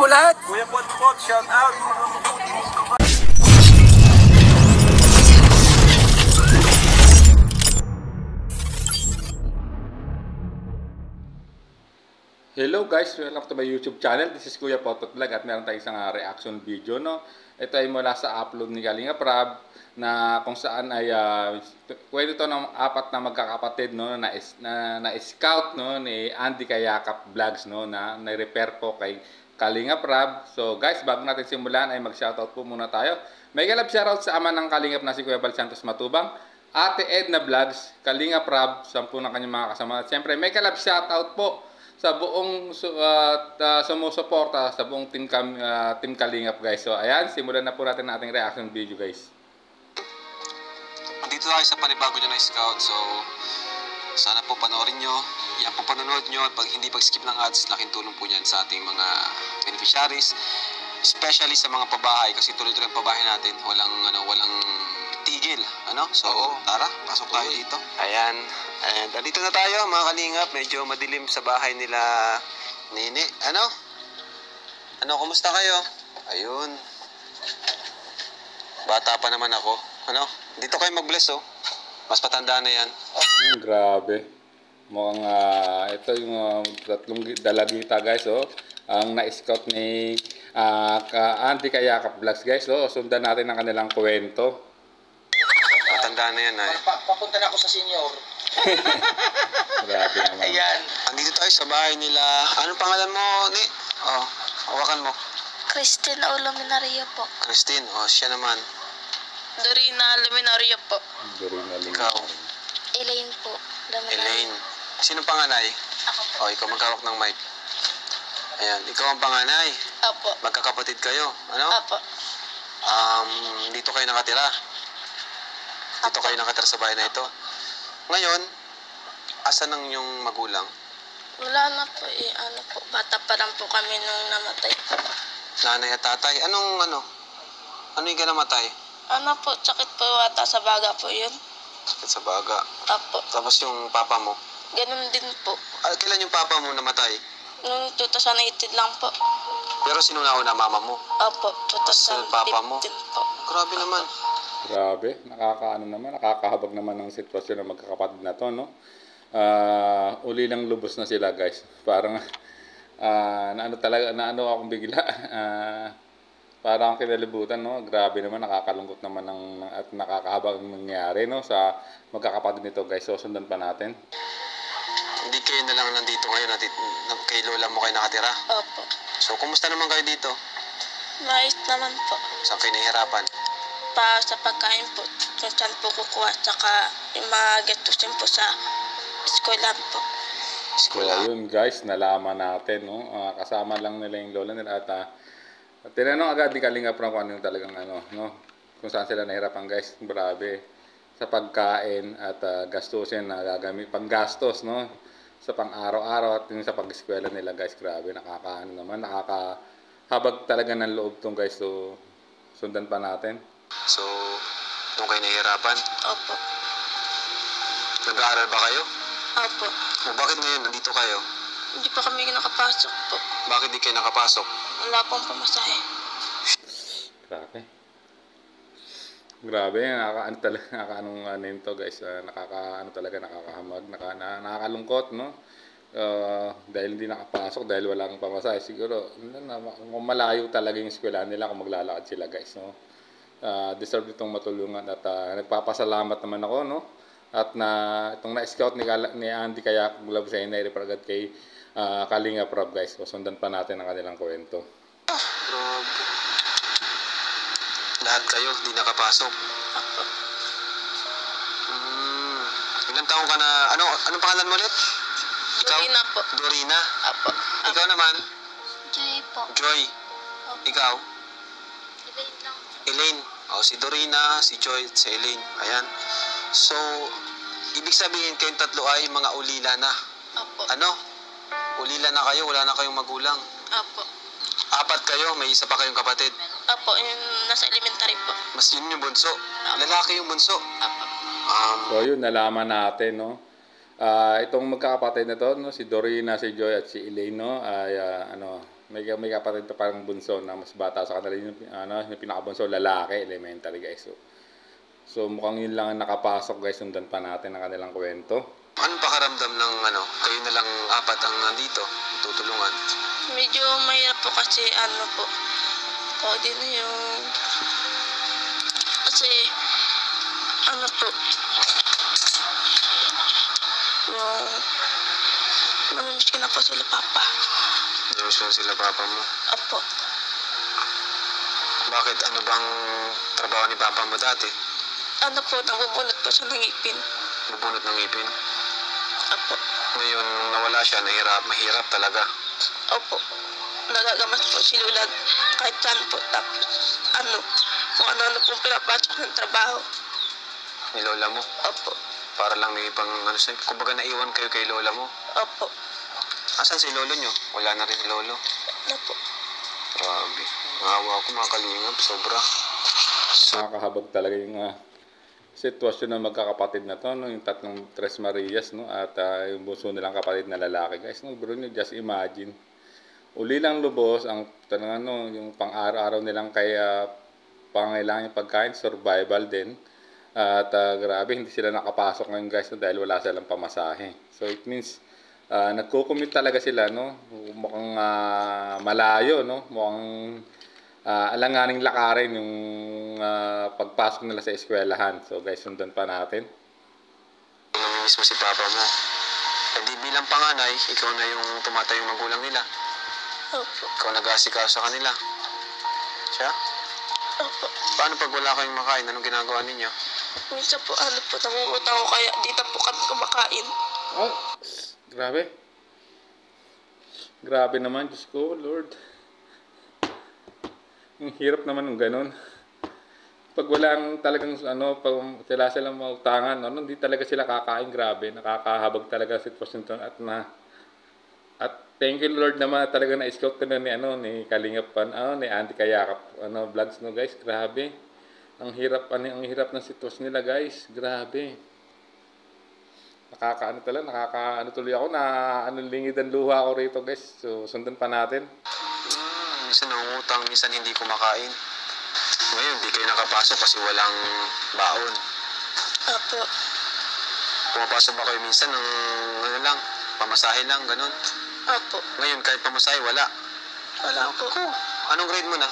po lahat. Kuya Potpot, shout out. Hello guys, welcome to my YouTube channel. This is Kuya Potpot Vlog at meron tayong isang reaction video, no. Ito ay mula sa upload ni Kalinga Prab na kung saan ay kwento to ng apat na magkakapatid, no, na scout, no, ni Andy Kayakap Vlogs, no, na repair po kay Kalinga Prab. So guys, bago natin simulan ay mag-shoutout po muna tayo. May galap shoutout sa ama ng Kalingap na si Kuya Bal Santos Matubang, Ate Edna Vlogs, Kalinga Prab, 10 ng kanyang mga kasama. At siyempre may galap shoutout po sa buong sumusuporta sa buong team Kalingap, guys. So ayan, simulan na po natin ang ating reaction video, guys. Andito tayo sa panibago nyo na scout, so sana po panoorin nyo. Yan po panonood nyo at pag hindi pag-skip ng ads, laking tulong po yan sa ating mga beneficiaries, especially sa mga pabahay, kasi tuloy-tuloy ang pabahay natin, walang tigil, so tara, pasok tayo dito. Ayan, and dito na tayo mga Kalingap, medyo madilim sa bahay nila Nini. Kumusta kayo? Ayun, bata pa naman ako, dito kayo mag-bless, mas patanda na yan. Grabe. Mukhang ito yung tatlong dalagita, guys, ang na-scout ni Andy Kayakap Vlogs, guys. Sundan natin ang kanilang kwento. Matanda na yan, Papunta na ako sa senior. Grabe naman. Ayan. Andito tayo sa bahay nila. Anong pangalan mo, Ni? Hawakan mo. Christine Luminaria po. Christine, siya naman. Dorina Luminaria po. Ikaw. Elaine po. Elaine. Sino panganay? Ako po. Ikaw magkawak ng mic. Ayan, ikaw ang panganay. Apo. Magkakapatid kayo. Apo. Dito kayo nakatira. Dito kayo nakatira sa bahay na ito. Ngayon, asan ang inyong magulang? Wala na po bata pa lang po kami nung namatay po. Nanay at tatay. Ano yung namatay? Po, sakit po ata sa baga po yun. Sakit sa baga. Apo. Tapos yung papa mo? Ganun din po. Kailan yung papa mo namatay? Nung 2018 lang po. Pero sino nauna, mama mo? Apo, 2015 papa mo? po. Grabe naman. Grabe, nakakahabag naman ng sitwasyon ng magkakapatid na to, no? Uli lang lubos na sila, guys. Parang naano akong bigla. Parang kinalibutan, no? Grabe naman, nakakalungkot naman at nakakahabag ang nangyari, no, sa magkakapatid nito, guys. So sundan pa natin. Hindi kayo na lang nandito ngayon, kay lola mo kayo nakatira? Opo. So kumusta naman kayo dito? Mais naman po. Saan kayo nahihirapan? Sa pagkain po, kung saan po kukuha, tsaka yung mga gastusin po sa eskwelahan po. So yun, guys, nalaman natin, no? Kasama lang nila yung lola nila at tinanong agad ni Kalinga Prab kung ano yung talagang no? Kung saan sila nahirapan, guys. Grabe. Sa pagkain at gastusin na gagamit, panggastos, no? Sa pang-araw-araw at yung sa pag-eskwela nila, guys. Grabe, nakakahabag talaga ng loob tong, guys. So sundan pa natin. So, doon kayo nahihirapan? Opo. Nag-aaral ba kayo? Opo. Bakit ngayon nandito kayo? Hindi pa kami nakapasok po. Bakit di kayo nakapasok? Wala pong pamasahe. Grabe, nakakaanong to, guys. Nakakahamag, nakakalungkot, no? Dahil hindi nakapasok, dahil walang pamasahe. Siguro, malayo talaga yung eskwelahan nila kung maglalakad sila, guys, no? Deserve itong matulungan at nagpapasalamat naman ako, no? At itong na-scout ni Andy Kayakap Vlogs ay nai-refer agad kay Kalinga Prab, guys. So sundan pa natin ang kanilang kwento. Lahat kayo di nakapasok? Opo. Ilang taong ka na, anong pangalan mo ulit? Dorina po. Dorina? Opo. Ikaw naman? Joy po. Joy? Ikaw? Elaine lang. Elaine. Si Dorina, si Joy, si Elaine. Ayan. So, ibig sabihin kayong tatlo ay mga ulila na. Opo. Ulila na kayo, wala na kayong magulang. Opo. 4 kayo, may isa pa kayong kapatid. Opo, yung nasa elementary po. Mas yun yung bunso. Lalaki yung bunso. Opo. So yun, nalaman natin, no? Itong magkakapatid na to, no, si Dorina, si Joy at si Elaine, no, ay may kapatid pa parang bunso na mas bata sa kanila, yung yung pinakabunso lalaki, elementary guys. So mukhang yun lang ang nakapasok guys, sundan pa natin ang kanilang kwento. Anong pakaramdam ng kayo na lang apat ang nandito, tutulungan? Medyo mahirap po kasi po. O din yung... Kasi po. Yung... Namimiss ko na po sila papa. Namimiss mo sila papa mo? Opo. Bakit? Ano bang trabaho ni papa mo dati? Nabubunot po siya ng ipin. Bubunot ng ipin? Opo. Ngayon, nung nawala siya, mahirap talaga. Opo. Nagagamas po si Lola kahit saan po. Tapos, kung ano pong pinapasok ng trabaho. Ni lola mo? Opo. Para lang may pang, kumbaga naiwan kayo kay lola mo? Opo. Asan si lolo nyo? Wala na rin si lolo? Wala po. Grabe. Maawa ko, mga kalingap, sobra. Nakakahabag talaga yung sitwasyon ng magkakapatid na to, no? Yung tatlong Tres Marias, no? At yung bunso nilang kapatid na lalaki guys, no? Bro, nyo just imagine, uli lang lubos ang yung pang-araw-araw nilang kaya pangailangan yung pagkain, survival din. At grabe, hindi sila nakapasok ngayon guys, no? Dahil wala silang pamasahe. So it means nagko-commute talaga sila, no? Mukhang malayo, no? Mukhang alanganing lakarin yung pagpasok nila sa eskwelahan. So guys, sundan pa natin. Namimiss mo si papa mo. Hindi bilang panganay, ikaw na yung tumatayong magulang nila. Opo. Ikaw nag-aasikaso sa kanila. Siya? Opo. Paano pag wala kayong makain? Anong ginagawa ninyo? Minsan po, nangungutang ko kaya dito po kami kumakain. Oh, grabe. Grabe naman, Diyos ko, Lord. Ang hirap naman ng ganun. Pag walang talagang pag sila mautangan, hindi talaga sila kakain, grabe. Nakakahabag talaga sa sitwasyon to at thank you Lord naman talaga na-scout ko na ni Kalingap ni Andy Kayakap vlogs, no guys, grabe. Ang hirap ng sitwasyon nila guys, grabe. Nakakaano tuloy ako na lingid ang luha ko rito guys. So sundan pa natin. Minsan nangungutang, minsan hindi kumakain. Ngayon, hindi kayo nakapasok kasi walang baon. Opo. Pumapasok ba kayo minsan ng pamasahe lang, ganun? Opo. Ngayon, kahit pamasahe, wala. Wala po. Anong grade mo na?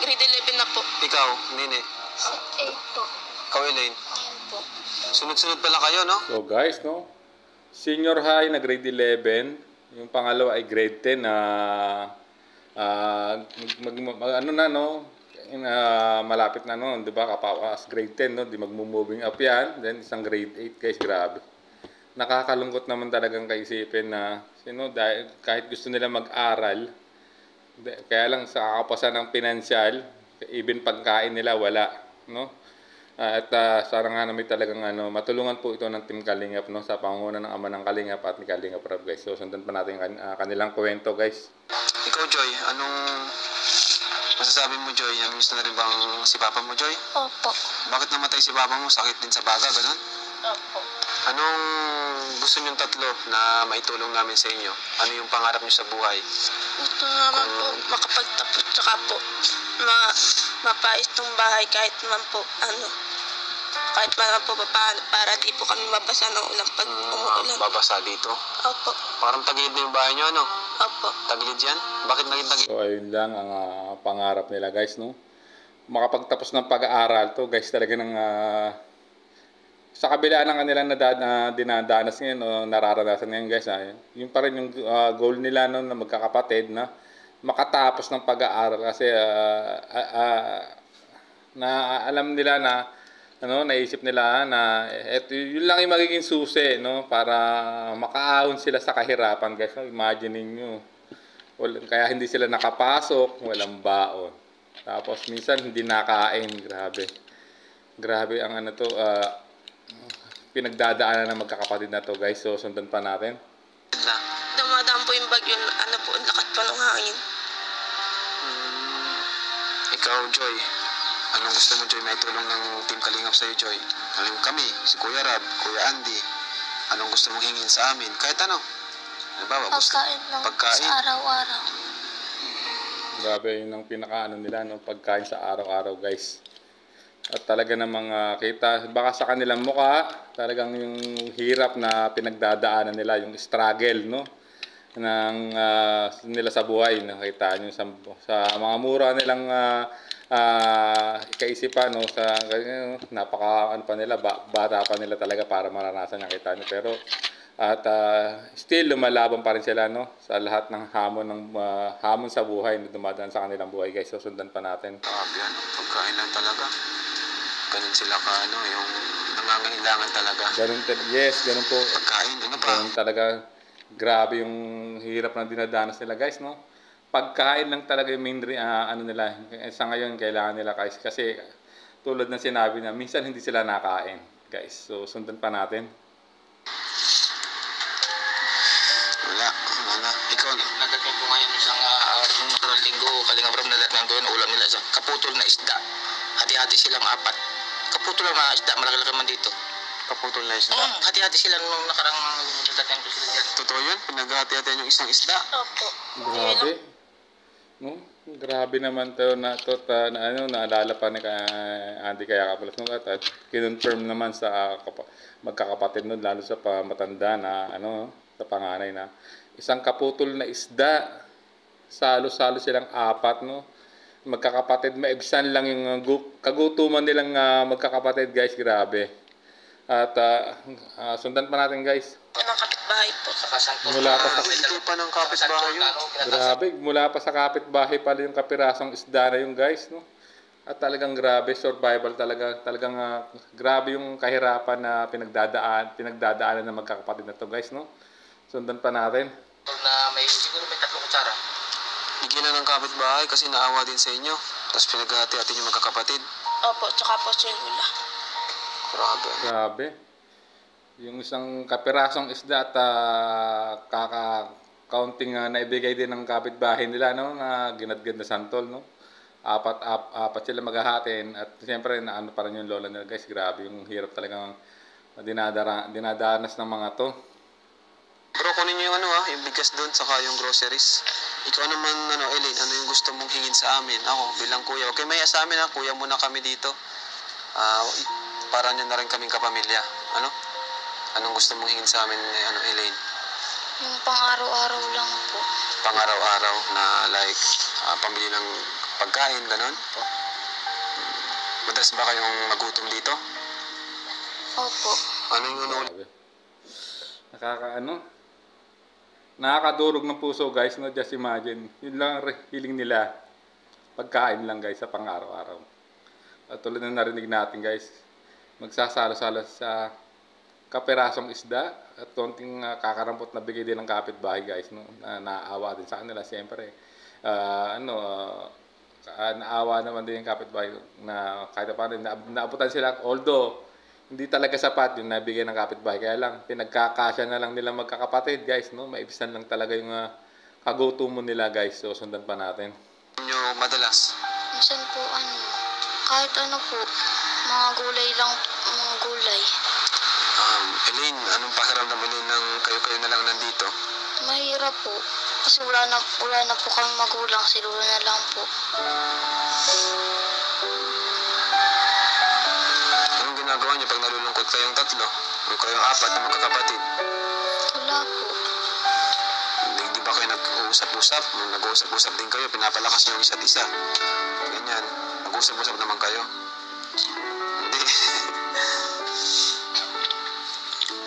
Grade 11 na po. Ikaw, Nene? 8 po. Ikaw, Elaine? Po. Sunod-sunod pala kayo, no? So guys, no? Senior high na grade 11. Yung pangalawa ay grade 10 na malapit na di ba, kapawas grade 10, no, di magmo-moving up yan, then isang grade 8 guys, grabe. Nakakalungkot naman talagang kaisipin na dahil kahit gusto nila mag-aral, kaya lang sa kakapasan ng pinansyal, even pagkain nila wala, no. At sana nga namin talagang matulungan po ito ng Team Kalingap, no, sa pangunguna ng ama ng Kalingap at ni Kalingap Rab guys. So sundan pa natin kanilang kwento guys. Ikaw, Joy, anong masasabi mo, Joy? Namiss na rin bang si papa mo, Joy? Opo. Bakit namatay si papa mo? Sakit din sa baga, ganun? Opo. Anong gusto niyong tatlo na maitulong namin sa inyo? Ano yung pangarap niyo sa buhay? Gusto naman po makapagtapos tsaka po mapais tong bahay kahit man po para di po kami mabasa ng ulan pag umuulan. Babasa dito? Opo. Parang tagilid na yung bahay niyo, ano? Opo. Tagilid yan? Bakit naging tagilid? So ayun lang ang pangarap nila guys, no. Makapagtapos ng pag-aaral to guys, talaga ng sa kabila ng kanilang dinadanas ngayon o nararanasan ngayon guys, yung pa rin yung goal nila na magkakapatid na makatapos ng pag-aaral kasi na alam nila na naisip nila na yun lang yung magiging susi, no, para makaahon sila sa kahirapan guys. Imagine niyo, kaya hindi sila nakapasok, walang baon. Tapos minsan hindi nakain, grabe ang pinagdadaanan ng magkakapatid na to guys. So sundan pa natin. Dumadaan po yung bagyo na po, ang lakas pa ng hangin. Ikaw, Joy, anong gusto mo, Joy, maitulong ng Team Kalingap sa'yo, Joy? Alam kami, si Kuya Rab, Kuya Andy, anong gusto mong hingin sa amin? Kahit ano. Halimbawa, Pagkain lang pagkain. sa araw-araw. Grabe, yun ang pinakaano nila, no, pagkain sa araw-araw, guys. At talaga namang kita, baka sa kanilang mukha, talagang yung hirap na pinagdadaanan nila, yung struggle, no, ng nila sa buhay. Nakita nyo sa mga mura nilang kaisipan, no, sa napaka ano pa nila, bata pa nila talaga para maranasan, nakita nyo. Pero at still lumalaban pa rin sila, no, sa lahat ng hamon sa buhay na dumadaan sa kanilang buhay, guys. So sundan pa natin. Grabe yan, pagkain lang talaga. Ganun sila ka, ano, yung nangangailangan talaga. Yes, ganun po. Pagkain, ano pa? Ganun talaga, grabe yung hirap na dinadanas nila, guys, no. Pagkain lang talaga yung main ano nila. Sa ngayon, kailangan nila, guys, kasi tulad ng sinabi na, minsan hindi sila nakain, guys. So sundan pa natin. Wala. Ikaw, Nagdating po ngayon isang nakarang linggo, Kalingap Rob, nalatnan ko yun, ulam nila isang kaputol na isda. Hati-hati silang 4. Kaputol lang na isda, malaki-laki man dito. kaputol na isda. Hati-hati sila nung nakarang nadatnan ko sila dyan. Totoo yun? Pinaghati-hatian yung isang isda. Opo. Grabe. No? Grabe naman to na ano, naalala pa ni Andy kaya kapalas nung at kinonfirm naman sa magkakapatid nun, lalo sa matanda na ano, sa panganay na isang kaputol na isda, salo-salo silang 4, no, magkakapatid. Maibsan lang yung kagutuman nilang magkakapatid, guys. Grabe. At sundan pa natin, guys. Ng kapitbahay po. Mula pa sa Pa ng kapitbahay yun. Grabe, mula pa sa kapitbahay pala yung kapirasong isda na yung, guys, no? At talagang grabe, survival talaga. Talagang grabe yung kahirapan na pinagdadaanan ng magkakapatid na to, guys, no? Sundan pa natin. Na siguro may 3 kutsara. Bigyan na ng kapitbahay kasi naawa din sa inyo. Tapos pinaghati-hati yung magkakapatid. Opo, tsaka po silula. Grabe. Grabe. Yung isang kapirasong isda at kaka-counting naibigay din ng kapitbahay nila, no, na ginadgad na santol, no. Apat sila maghahatin at siyempre naano pa rin yung lola nila, guys. Grabe yung hirap talagang dinadanas ng mga to. Bro, kunin nyo yung yung bigas doon, saka yung groceries. Ikaw naman, Elaine, ano yung gusto mong hingin sa amin? Ako, bilang kuya. Okay, maya sa amin, kuya muna kami dito. Para nyo na rin kaming kapamilya. Anong gusto mong hingin sa amin, Elaine? Yung pang-araw-araw lang po. Pang-araw-araw na like, pambili ng pagkain, ganun? Madalas ba kayong magutom dito? Opo. Ano yung Grabe. Nakakadurog ng puso, guys, no? Just imagine. Yun lang ang hiling nila. Pagkain lang, guys, sa pang-araw-araw. At tulad na narinig natin, guys, magsasalo-salo sa kapirasong isda at konting kakarampot na bigay din ng kapitbahay, guys, no? Naawa din sa kanila, siyempre. Naawa naman din yung kapitbahay na kahit paano naabutan sila, although hindi talaga sapat yung nabigay ng kapitbahay, kaya lang pinagkakasya na lang nila magkakapatid, guys, no? Maibisan lang talaga yung kagutuman nila, guys. So sundan pa natin. nyo madalas? Minsan po kahit ano po, mga gulay lang, mga gulay. Elaine, anong pakiramdam mo nang kayo-kayo na lang nandito? Mahirap po. Kasi wala na po kami magulang, silula na lang po. Anong ginagawa niyo pag nalulungkot kayong 3 o kayong 4 na magkakapatid? Wala po. Di ba kayo nag-uusap-usap? Nag-uusap-usap din kayo, pinapalakas niyo yung isa't isa. Ganyan, nag-uusap-usap naman kayo. Hindi.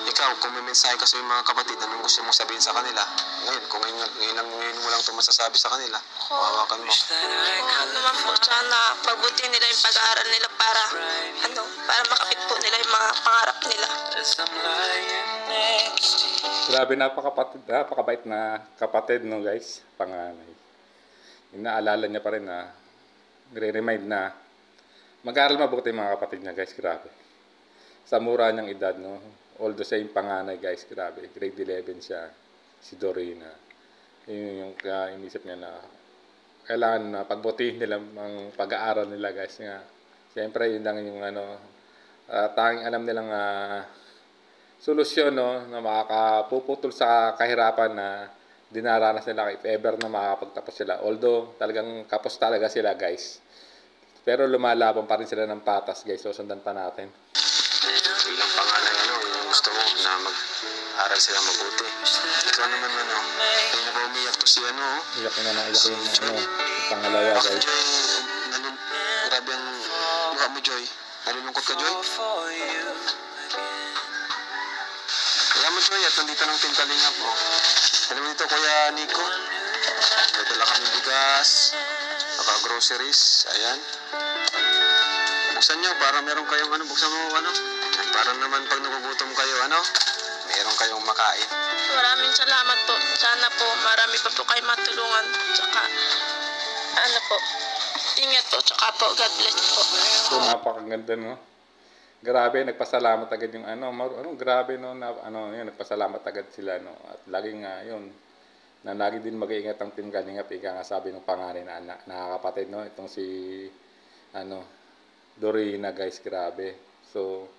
Ikaw, kung may mensahe ka sa mga kapatid, anong gusto mong sabihin sa kanila? Ngayon, kung ngayon mo lang ito masasabi sa kanila, hawakan mo. Naman po, sana pabuti nila yung pag-aaral nila para makapit po nila yung mga pangarap nila. Grabe, napakabait na kapatid, no, guys, panganay. Inaalala niya pa rin na nire-remind na mag-aaral mabuti yung mga kapatid niya, guys. Grabe. Sa mura niyang edad, no, although sa yung panganay, guys, grabe, grade 11 siya, si Dorina. Yun yung inisip niya na kailangan na pagbutihin nila ang pag-aaral nila, guys. Nga, siyempre, yun lang yung tanging alam nilang solusyon, no, na makakapuputol sa kahirapan na dinaranas nila if ever na makakapagtapos sila. Although talagang kapos talaga sila guys. Pero lumalaban pa rin sila ng patas guys. So sundan pa natin. Bilang panganay, gusto mo na mag-aral sila mabuti. Ito naman, hindi na ba umiyak to si Iyak na iyak yung pangalawa guys. Grabe ang mukha mo, Joy. Nalulungkot ka, Joy? Kaya mo, Joy, at nandito ng Team Kalingap, Alam mo dito, Kuya Nico. Nadala kami bigas, groceries, ayan. Buksan nyo, para meron kayong buksan mo, para naman pag nagugutom kayo, meron kayong makain. Maraming salamat po. Sana po marami pa po kayo matulungan. Tsaka, po, ingat po. Tsaka po, God bless po. So, napakaganda, no? Grabe, nagpasalamat agad yung grabe, no? Yun, nagpasalamat agad sila, no? At laging, yun, na lagi din mag-iingat ang Team Kalingap. Ika nga sabi ng pangalan na nakakapatid, no? Itong si, Dorina, guys, grabe. So,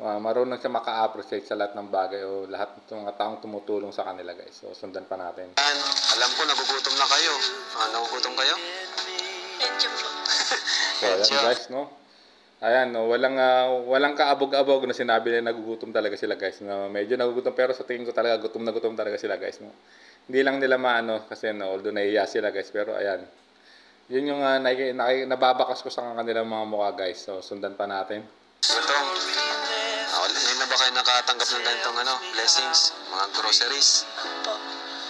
marunong siya maka-appreciate sa lahat ng bagay o lahat ng mga taong tumutulong sa kanila guys. So sundan pa natin. Alam ko nagugutom na kayo. Nagugutom kayo? Medyo po. So ayan guys, no. Ayan, no, walang kaabog-abog na sinabi na nagugutom talaga sila guys. No, medyo nagugutom pero sa tingin ko talaga gutom na gutom talaga sila guys, no. Hindi lang nila kasi although nahihiya sila guys, pero ayan. Yun yung nababakas ko sa kanilang mga mukha guys. So sundan pa natin. Ngayon na ba kayo nakatanggap ng ganitong blessings, mga groceries? Po.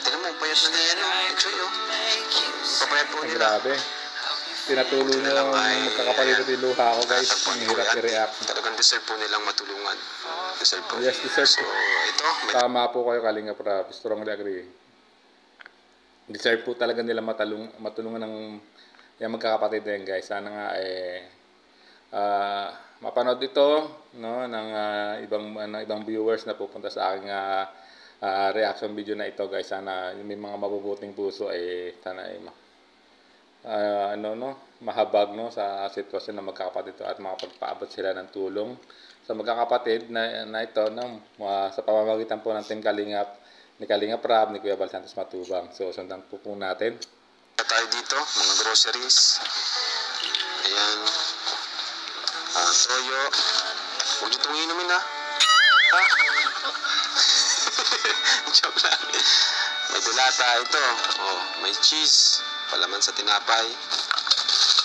Tignan mo, payat na niya, Joy, papayat po nila. Grabe. Tinatulong nyo yung magkakapalit at luha ko guys. Ang hirap i-react. Talagang deserve po nilang matulungan. Deserve po. Yes, deserve. So, ito. Tama po kayo, Kalingap Rab. Strongly agree. Deserve po talaga nila matulungan ng yung magkakapatid din guys. Sana nga mapanood ito, no, ng ibang viewers na pupunta sa aking reaction video na ito guys. Sana yung may mga mabubuting puso sana mahabag, no, sa sitwasyon ng magkakapatid ito at makapagpaabot sila ng tulong sa magkakapatid na ito, no, sa pamamagitan po ng Team Kalingap, ni Kalingap Rab, ni Kuya Bal Santos Matubang. So sundan po natin. Tayo dito, mga groceries. Ayan. Toyo. Huwag nyo itong inumin, ha? Joke lang. May dilata ito. May cheese. Palaman sa tinapay.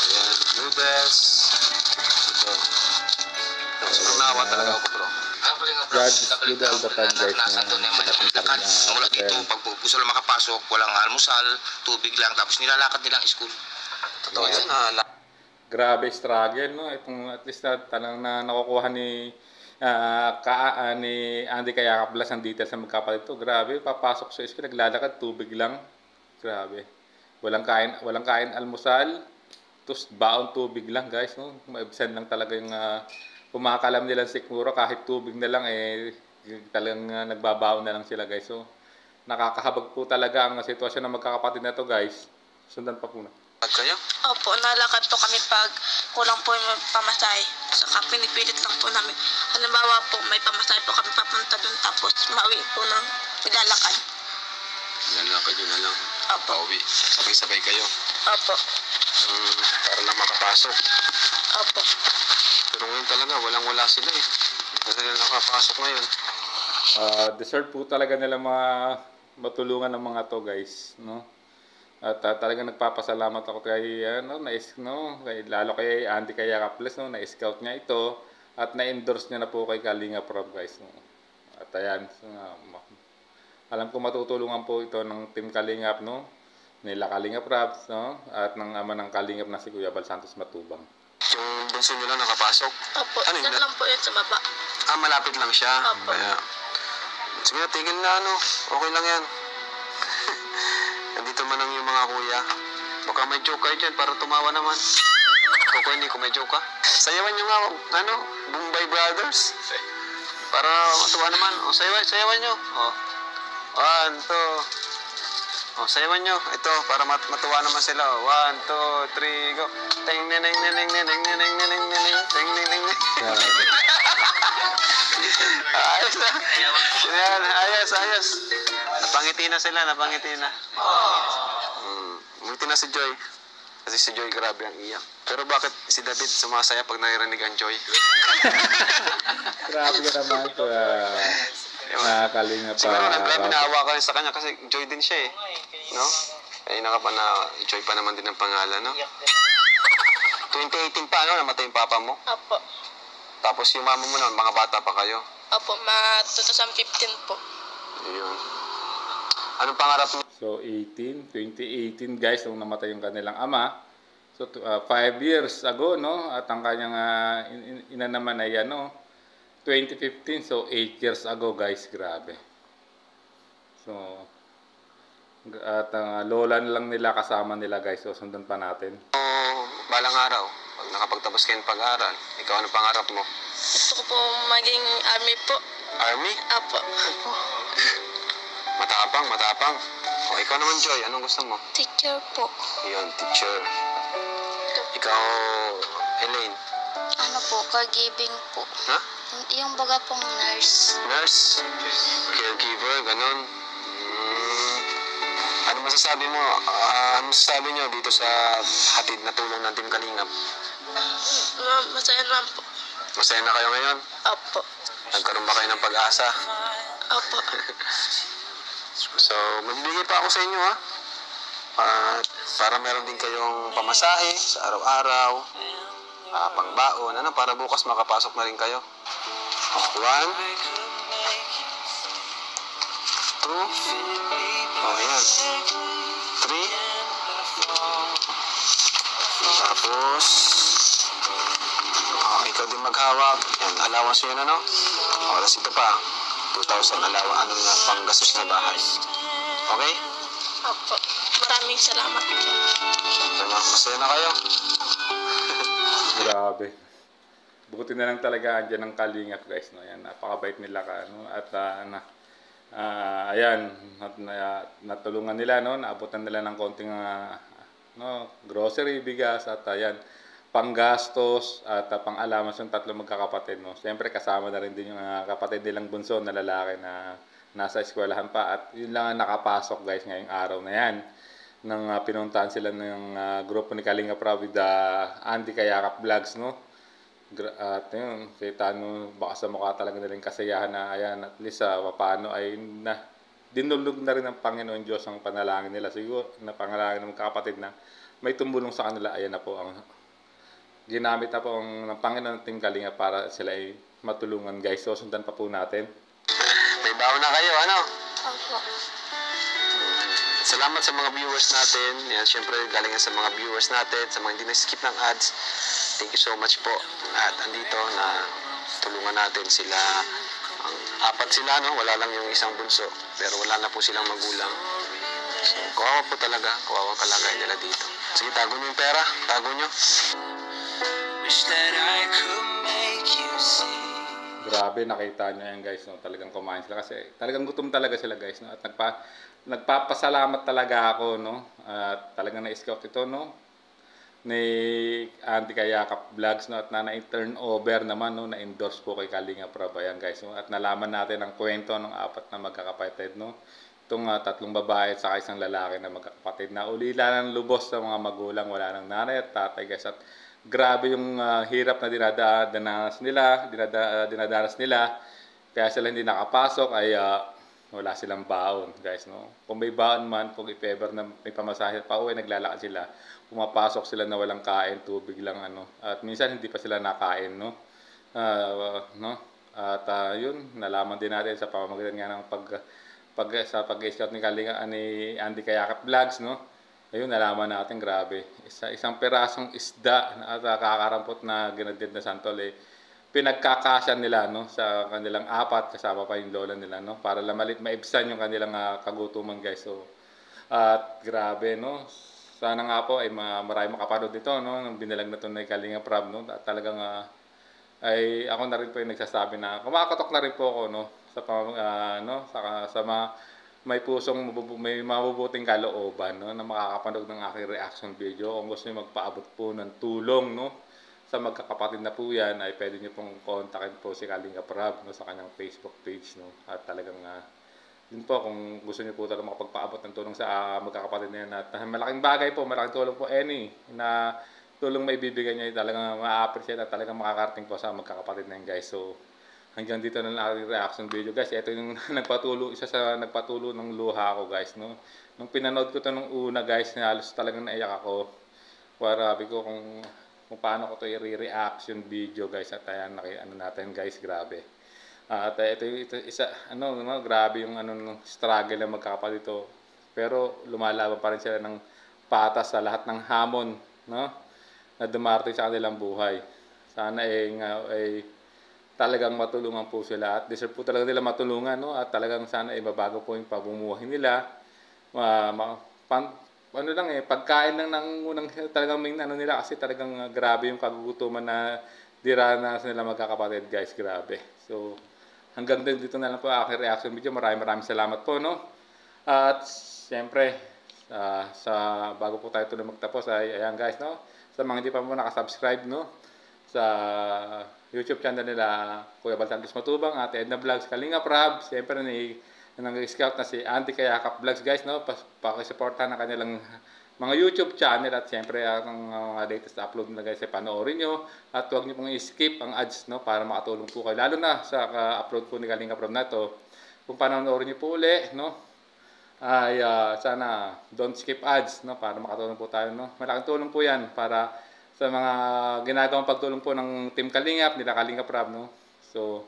Ayan. Noodles. Ito. Sobrang nawa talaga ako, bro. God good all the time guys. Mula dito, pag puso lang makapasok, walang almusal, tubig lang, tapos nilalakad nilang school. Totoo yan. Grabe struggle, no? Itong at least tanang na nakukuha ni Andy kaya kaplas ang details sa magkapatid ito. Grabe, papasok sa school, naglalakad, tubig lang. Grabe. Walang kain almusal, tapos baon tubig lang guys, no? Maibsan lang talaga yung kumakalam nila siguro kahit tubig na lang talagang nagbabaon na lang sila guys. So nakakahabag po talaga ang sitwasyon ng magkakapatid na to guys. Sundan pa po na. Kayo? Opo, nalakad po kami pag kulang po yung pamasahe. Saka pinipilit lang po namin. Halimbawa po, may pamasahe po kami papunta dun tapos mauwi po ng nilalakad. Nilalakad yun na lang. Opo. Pauwi. Sabay-sabay kayo. Opo. Para lang makapasok. Opo. Pero ngayon talaga, walang-wala sila Kasi nila nakapasok ngayon. Deserve po talaga nila matulungan ng mga to guys, no? At talagang nagpapasalamat ako kay lalo kay Andy kaya Kaples, no, na-scout niya ito at na-endorse niya na po kay Kalingap Rab guys, no? At ayan, alam ko matutulungan po ito ng Team Kalingap, no? Nila Kalingap Rab, no? At ng ama ng Kalingap na si Kuya Bal Santos Matubang. Yung bunso nyo lang nakapasok? Opo, dyan lang po yun sa baba. Malapit lang siya? Opo. Kaya, sige na, tigil na okay lang yan. Nandito man ang yung mga kuya. Baka may joke kayo dyan para tumawa naman. Kuya Nico, may joke ka? Sayawan nyo nga, Bombay Brothers. Para matuwa naman. Sayawan nyo. 1, 2. Oh, sayawan nyo. Ito, para matuwa naman sila. 1, 2, 3, go. Teng, neneng, neneng, neneng, neneng, neneng, neneng, teng, neneng, neneng. Grabe. Ayos na. Yan, ayos, ayos. Napangiti na sila, napangiti na. Ngiti na si Joy. Kasi si Joy grabe ang iyak. Pero bakit si David sumasaya pag naririnig ang Joy? Grabe ka naman po. Nakakalingap pa. Siguro grabe naawa ka rin sa kanya kasi Joy din siya eh. No? Eh, Joy pa naman din ang pangalan, no? 2018 pa, ano? Namatay yung papa mo? Opo. Tapos yung mama mo naman, mga bata pa kayo? Opo, 2015 po. Ayun. Anong pangarap mo? So 2018 guys, nung namatay yung kanilang ama. So 5 years ago, no? At ang kanyang ina naman ay 2015. So 8 years ago guys, grabe. So at ang lola lang nila kasama nila guys. So sundan pa natin. Balang araw, pag nakapagtapos kayo ng pag-aaral, ikaw ano pangarap mo? Gusto ko po maging army po. Army? Opo. Matapang, matapang. O, ikaw naman, Joy, anong gusto mo? Teacher po. Yun, teacher. Ikaw, Elaine. Ano po, caregiving po. Ha? Yung baga pong nurse. Nurse? Caregiver, ganun. Ano masasabi mo? Ano masasabi nyo dito sa hatid na tulong ng Team Kalingap? Masaya naman po. Masaya na kayo ngayon? Opo. Nagkaroon ba kayo ng pag-asa? Opo. So, magbibigay pa ako sa inyo, ha? Para meron din kayong pamasahe sa araw-araw, pangbaon, para bukas makapasok na rin kayo. 1, 2, yan. 3, tapos, ikaw din maghawak. Yan, allowance yun, ano? Tapos ito pa, 2,000 allowance, panggastos na bahay. Okay? Opo. Maraming salamat po. Masaya na kayo? Grabe. Buti na lang talaga andyan ang Kalingap guys, no. Yan, napakabait nila ka, no. At ayan, natulungan nila, no. Naabutan nila ng konting grocery, bigas at ayan, panggastos at pang-allowance yung tatlo magkakapatid, no. Siyempre kasama na rin din yung kapatid nilang bunso na lalaki na nasa eskwelahan pa at yun lang ang nakapasok guys ngayong araw na yan nang pinuntahan sila ng grupo ni Kalingap Rab with Andy Kayakap Vlogs, no. At yun, kita no, baka sa mukha talaga nilang kasayahan na ayan, at least paano ay dinulog na rin ng Panginoon Diyos ang panalangin nila. Siguro na panalangin ng kapatid na may tumulong sa kanila. Ayan na po ang ginamit na po ng Panginoon ng Kalingap para sila ay matulungan guys. So sundan pa po natin. May baon na kayo, ano? Opo. Salamat sa mga viewers natin. Yan, syempre, galing yan sa mga viewers natin, sa mga hindi na-skip ng ads. Thank you so much po. At andito na tulungan natin sila. Apat sila, no? Wala lang yung isang bunso. Pero wala na po silang magulang. So, kawawa po talaga. Kawawa kalagay nila dito. Sige, tago nyo yung pera. Tago nyo. Grabe, nakita nyo yan guys, no? Talagang kumain sila kasi talagang gutom talaga sila guys, no? At nagpapasalamat talaga ako, no? At talagang na-scout ito, no? Ni Andy Kayakap Vlogs, no? At na-turn over naman, no? Na-endorse po kay Kalingap Rab, ayan guys, no? At nalaman natin ang kwento ng apat na magkakapatid, no? Itong tatlong babae at saka isang lalaki na magkakapatid na ulila ng lubos sa mga magulang, wala ng nanay at tatay guys. At grabe yung hirap na dinadanas nila, kaya sila hindi nakapasok ay wala silang baon guys, no. Kung may baon man, kung if ever na may pamasahe pa uwi, naglalakad sila, pumapasok sila na walang kain, tubig lang, ano, at minsan hindi pa sila nakain, no. At yun, nalaman din natin sa pamamagitan nga ng pag-scout ni Andy Kayakap Vlogs, no. Ayun, nalaman natin, grabe. Isang perasong isda na kakarampot na ginadid na santol, pinagkakasyan nila, no, sa kanilang apat, kasama pa yung lola nila, no, para maibsan yung kanilang kagutuman guys. So, at grabe, no. Sana nga po ay marami makapanood dito, no, nung binalag na ito na Kalingap Rab, no. At talagang ay ako na rin po yung nagsasabi na kumakatok na rin po ako, no, sa may pusong may mabubuting kalooban, no, na makakapanood ng aking reaction video. Kung gusto niyo magpaabot po ng tulong, no, sa magkakapatid na po yan, ay pwede niyo pong kontakin po si Kalinga Prab, no, sa kanyang Facebook page, no. At talagang yun po, kung gusto niyo po talaga makapagpaabot ng tulong sa magkakapatid na yan, at malaking bagay po, malaking tulong po any na tulong may bibigyan niya, talagang ma-appreciate at talagang makakarating po sa magkakapatid na yan, guys. So hanggang dito na lang aking reaction video, guys. Ito yung isa sa nagpatulo ng luha ko, guys, no. Nung pinanood ko to nung una, guys, halos talagang naiyak ako. Sabi ko kung paano ko to i-reaction video, guys. At ayan, natin, guys, grabe. At ito isa, grabe yung struggle ng magkakapatid ito. Pero lumalaban pa rin sila ng patas sa lahat ng hamon, no, na dumarating sa kanilang buhay. Sana talagang matulungan po sila, at deserve po talaga nila matulungan, no, at talagang sana mabago po yung pamumuhay nila. Pagkain lang ng unang talagang may nila, kasi talagang grabe yung kagugutuman na diranas nila magkakapatid, guys, grabe. So hanggang dito na lang po aking reaction video. Maraming salamat po, no. At siyempre bago po tayo tuloy magtapos ay ayan, guys, no, sa mga hindi pa po nakasubscribe, no, sa YouTube channel nila Kuya Baltantis Matubang, Ate Edna Vlogs, Kalinga Prab, siyempre nang-scout na si Auntie Kayakap Vlogs, guys, no. Pakisuportahan ang kanilang mga YouTube channel, at siyempre ang mga latest upload nila, guys, ay panoorin nyo, at huwag nyo pong i-skip ang ads, no, para makatulong po kayo, lalo na sa upload po ni Kalinga Prab na to. Kung panoorin nyo po uli, no, ay sana don't skip ads, no, para makatulong po tayo, no. Malaking tulong po yan para sa mga ginagawang pagtulong po ng Team Kalingap, nila Kalinga Prab, no. So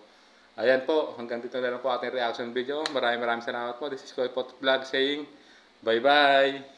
ayan po, hanggang dito na lang po ating reaction video. Maraming salamat po. This is Kuya Potot Vlog saying bye bye.